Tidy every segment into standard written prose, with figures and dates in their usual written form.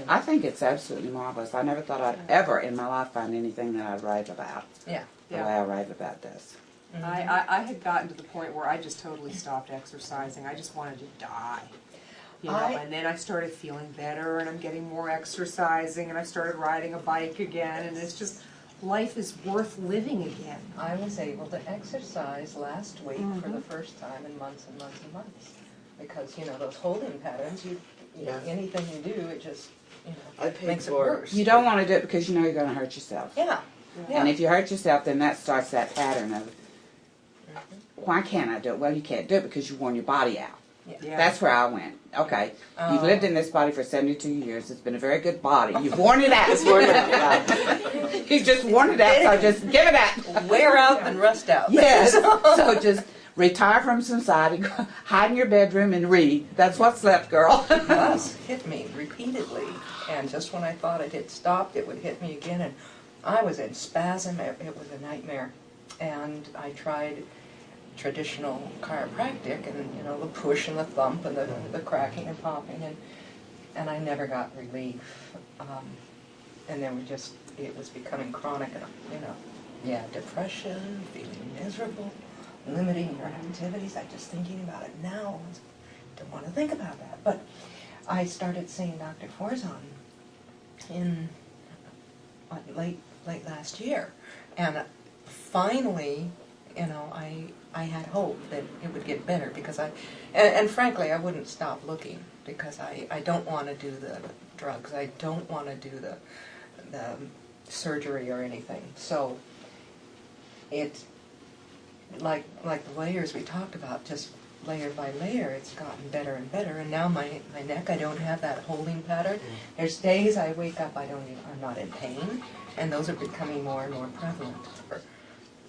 I think it's absolutely marvelous. I never thought I'd ever in my life find anything that I'd rave about. Yeah. The way I rave about this. I had gotten to the point where I just totally stopped exercising. I just wanted to die. You know, and then I started feeling better, and I'm getting more exercising, and I started riding a bike again, and it's just, life is worth living again. I was able to exercise last week for the first time in months and months and months. Because, you know, those holding patterns, you know, anything you do, it just, you know, makes it worse. You don't want to do it because you know you're going to hurt yourself. Yeah. And if you hurt yourself, then that starts that pattern of, why can't I do it? Well, you can't do it because you've worn your body out. Yeah. That's where I went. Okay, you've lived in this body for 72 years. It's been a very good body. You've worn it out. You've just worn it out, so just give it out. Wear out and rust out. Yes. So just retire from society, hide in your bedroom and read. That's what's left, girl. The bus hit me repeatedly, and just when I thought it had stopped, it would hit me again, and I was in spasm. It was a nightmare. And I tried traditional chiropractic, and you know, the push and the thump and the cracking and popping, and I never got relief. And then it was becoming chronic, and you know, depression, feeling miserable, limiting your activities. I'm just thinking about it now. I don't want to think about that. But I started seeing Dr. Forzan in late last year, and finally, you know, I had hope that it would get better, because and frankly, I wouldn't stop looking, because I don't want to do the drugs. I don't want to do the surgery or anything. So it, like the layers we talked about, just layer by layer, it's gotten better and better. And now my neck, I don't have that holding pattern. There's days I wake up, I'm not in pain, and those are becoming more and more prevalent.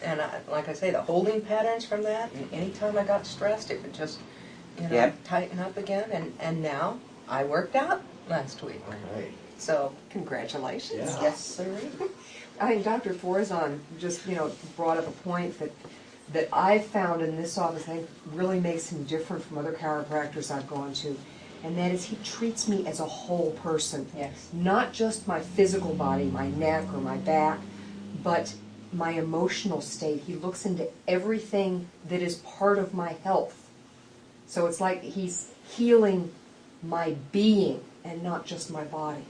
And like I say, the holding patterns from that, and anytime I got stressed, it would just, you know, tighten up again. And now I worked out last week. All right. So Congratulations. Yeah. yes, sir. I think Dr. Forzan just, you know, brought up a point that I found in this office, I think really makes him different from other chiropractors I've gone to, and that is he treats me as a whole person. Yes. Not just my physical body, my neck or my back, but my emotional state. He looks into everything that is part of my health. So it's like he's healing my being and not just my body.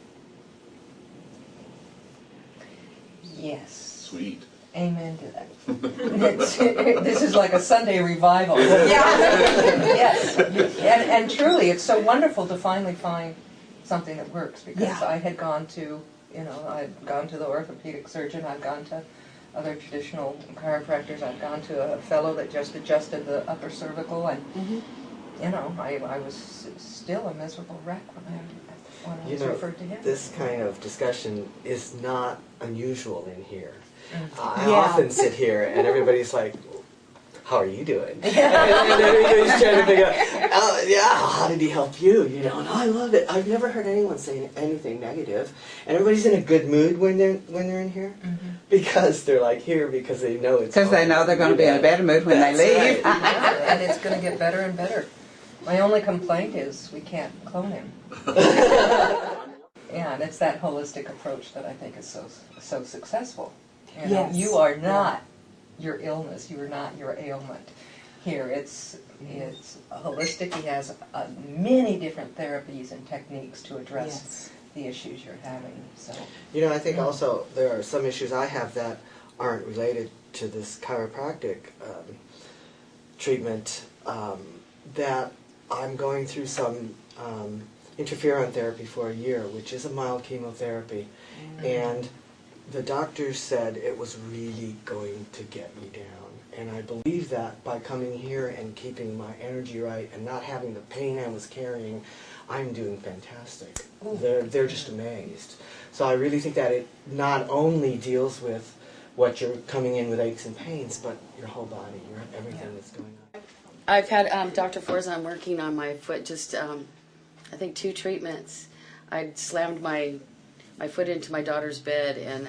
Yes. Sweet. Amen to that. This is like a Sunday revival. Yes. And truly, it's so wonderful to finally find something that works, because I had gone to, you know, I'd gone to the orthopedic surgeon, I'd gone to other traditional chiropractors, I'd gone to a fellow that just adjusted the upper cervical, and you know, I was still a miserable wreck when I was referred to him. This kind of discussion is not unusual in here. I often sit here and everybody's like, how are you doing? And everybody's trying to figure out, how did he help you? You know, and I love it. I've never heard anyone say anything negative. And everybody's in a good mood when they're in here, because they're like here because they know it's because they know they're going to be in a better mood when they leave. Right. And it's going to get better and better. My only complaint is we can't clone him. Yeah, and it's that holistic approach that I think is so successful. You know, you are not your illness. You are not your ailment. Here, it's holistic. He has many different therapies and techniques to address the issues you're having. So, you know, I think also there are some issues I have that aren't related to this chiropractic treatment. That I'm going through some interferon therapy for a year, which is a mild chemotherapy, and the doctors said it was really going to get me down. And I believe that by coming here and keeping my energy right and not having the pain I was carrying, I'm doing fantastic. They're just amazed. So I really think that it not only deals with what you're coming in with aches and pains, but your whole body, everything that's going on. I've had Dr. Forzan working on my foot, just I think 2 treatments. I slammed my foot into my daughter's bed, and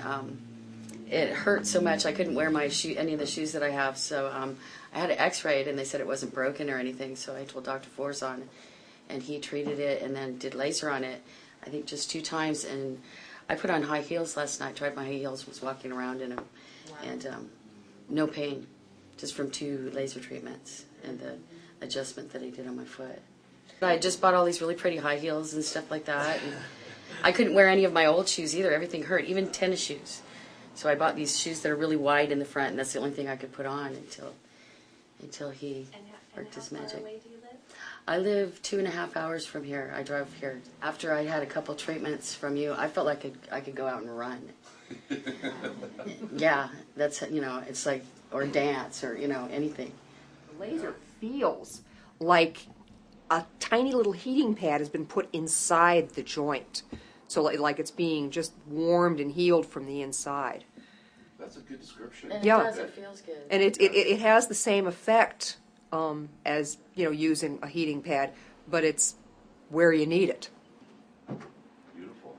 it hurt so much I couldn't wear my any of the shoes that I have. So I had it x-rayed, and they said it wasn't broken or anything. So I told Dr. Forzan, and he treated it and then did laser on it. I think just 2 times, and I put on high heels last night. Tried my high heels, was walking around in them, and no pain, just from 2 laser treatments and the adjustment that I did on my foot. I just bought all these really pretty high heels and stuff like that, and I couldn't wear any of my old shoes either. Everything hurt, even tennis shoes. So I bought these shoes that are really wide in the front, and that's the only thing I could put on until he worked his magic. How far away do you live? I live 2.5 hours from here. I drove here. After I had a couple treatments from you, I felt like I could go out and run. Yeah, that's, it's like, or dance, or, anything. The laser feels like a tiny little heating pad has been put inside the joint. So like it's being just warmed and healed from the inside. That's a good description. And Yeah. it does, it feels good. And it has the same effect as, using a heating pad, but it's where you need it. Beautiful.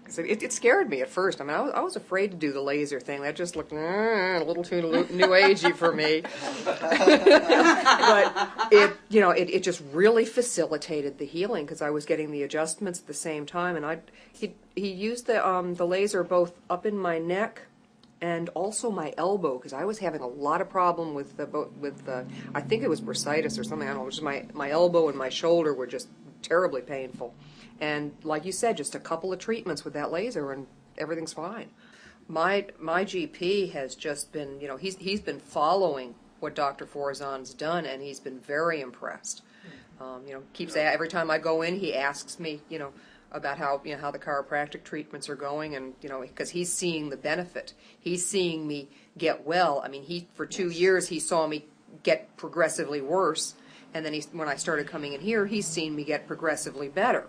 So it scared me at first. I mean, I was afraid to do the laser thing. That just looked a little too new agey for me. But it just really facilitated the healing because I was getting the adjustments at the same time. And he used the laser both up in my neck and also my elbow because I was having a lot of problem with the I think it was bursitis or something. I don't know. Just my elbow and my shoulder were just terribly painful. And like you said, just a couple of treatments with that laser and everything's fine. My GP has just been, he's been following what Dr. Forzan's done, and he's been very impressed. Every time I go in, he asks me, about how the chiropractic treatments are going, and because he's seeing the benefit. He's seeing me get well. I mean, for 2 years he saw me get progressively worse, and then when I started coming in here, he's seen me get progressively better.